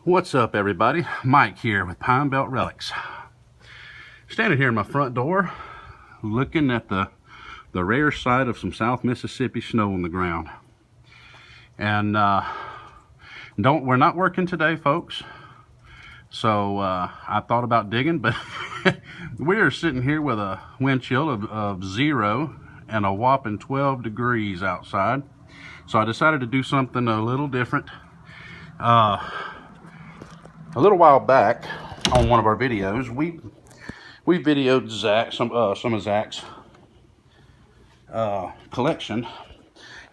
What's up, everybody? Mike here with Pine Belt Relics. Standing here in my front door looking at the rare sight of some South Mississippi snow on the ground. And we're not working today, folks. So I thought about digging, but we are sitting here with a wind chill of 0 and a whopping 12 degrees outside. So I decided to do something a little different. A little while back on one of our videos, we videoed Zach, some of Zach's collection,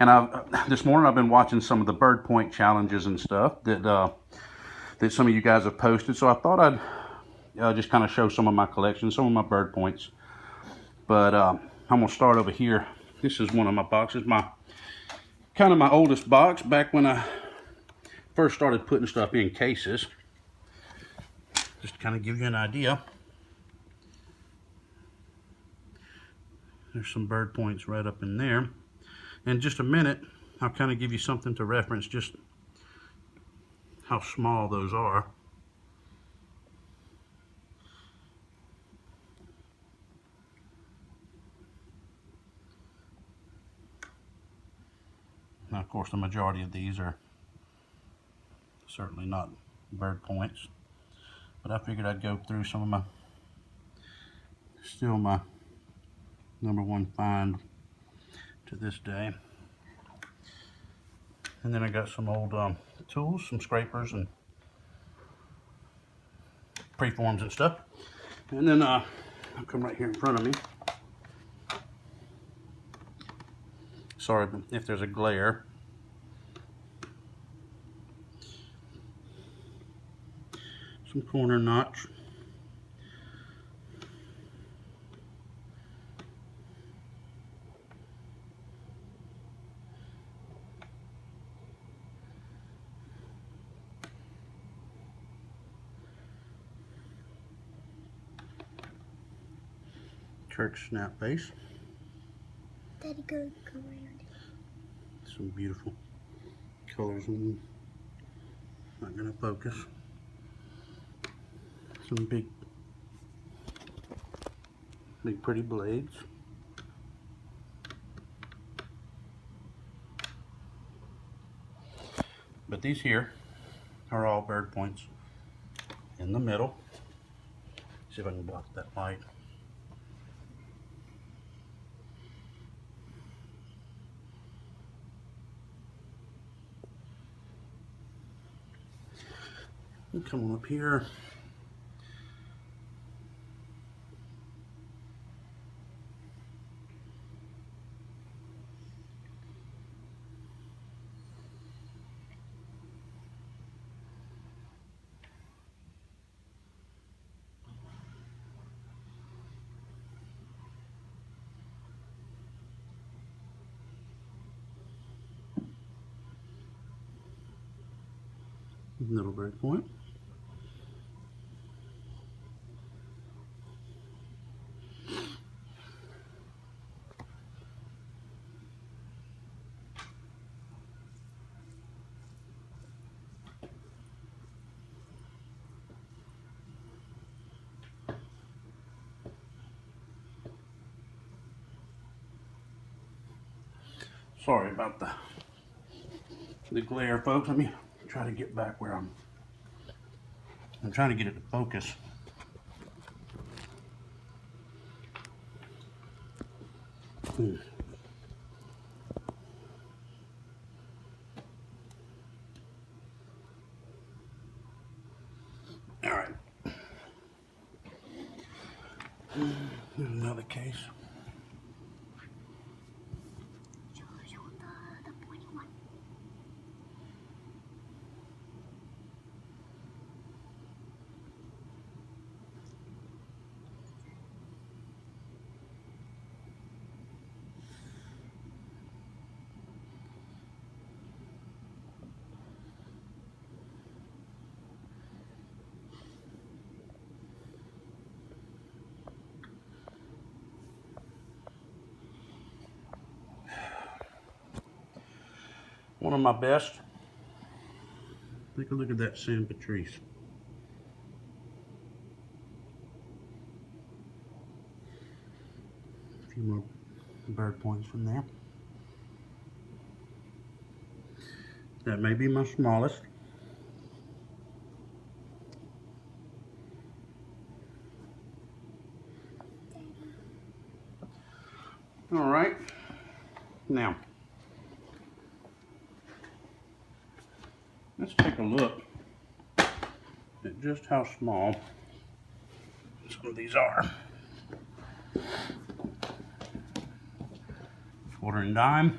and this morning I've been watching some of the bird point challenges and stuff that some of you guys have posted. So I thought I'd just kind of show some of my collection, some of my bird points. But I'm gonna start over here. This is one of my boxes, my oldest box back when I first started putting stuff in cases. Just to kind of give you an idea. There's some bird points right up in there. In just a minute, I'll kind of give you something to reference just how small those are. Now, of course, the majority of these are certainly not bird points. But I figured I'd go through some of my #1 find to this day. And then I got some old tools, some scrapers and preforms and stuff. And then I'll come right here in front of me. Sorry if there's a glare. Some corner notch. Church snap base. Daddy, go around. Some beautiful colors. Not gonna focus. Some big pretty blades. But these here are all bird points in the middle. See if I can block that light. And come on up here. Little bird point. Sorry about the glare, folks. Let me try to get back where I'm trying to get it to focus. All right. There's another case. Show the pointy one. One of my best Take a look at that San Patrice. A few more bird points from there. That may be my smallest. All right, now let's take a look at just how small some of these are. Quarter and dime.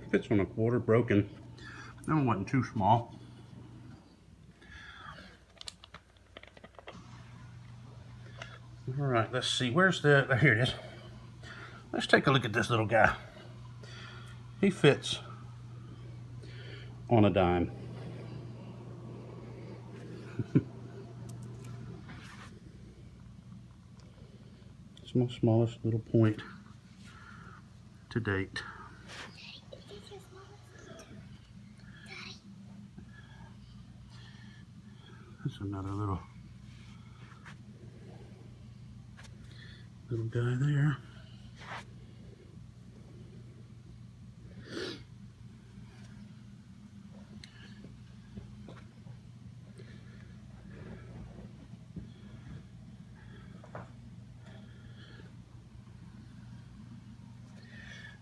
Fits on a quarter, broken. That one wasn't too small. All right, let's see. Where's the? Here it is. Let's take a look at this little guy. He fits on a dime. It's my smallest little point to date. That's another little guy there.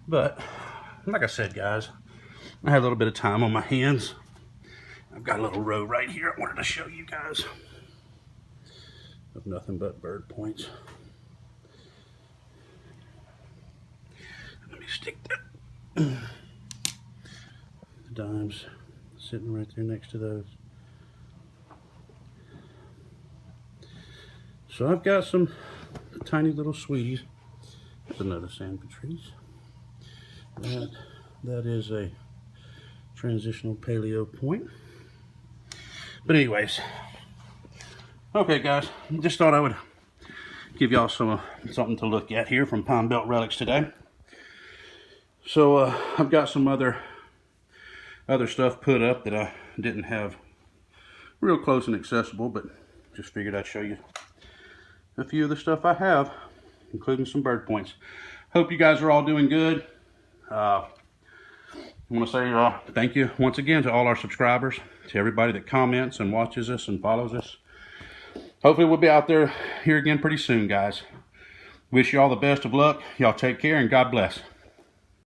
But like I said, guys, I had a little bit of time on my hands. I've got a little row right here I wanted to show you guys of nothing but bird points. Let me stick that. The dimes sitting right there next to those. So I've got some tiny little sweeties. That's another San Patrice. That is a transitional paleo point. But anyways, okay guys, just thought I would give y'all something to look at here from Pine Belt Relics today. So I've got some other stuff put up that I didn't have real close and accessible, but just figured I'd show you a few of the stuff I have, including some bird points. Hope you guys are all doing good. I want to say thank you once again to all our subscribers, to everybody that comments and watches us and follows us. Hopefully we'll be out there here again pretty soon, guys. Wish you all the best of luck. Y'all take care and God bless.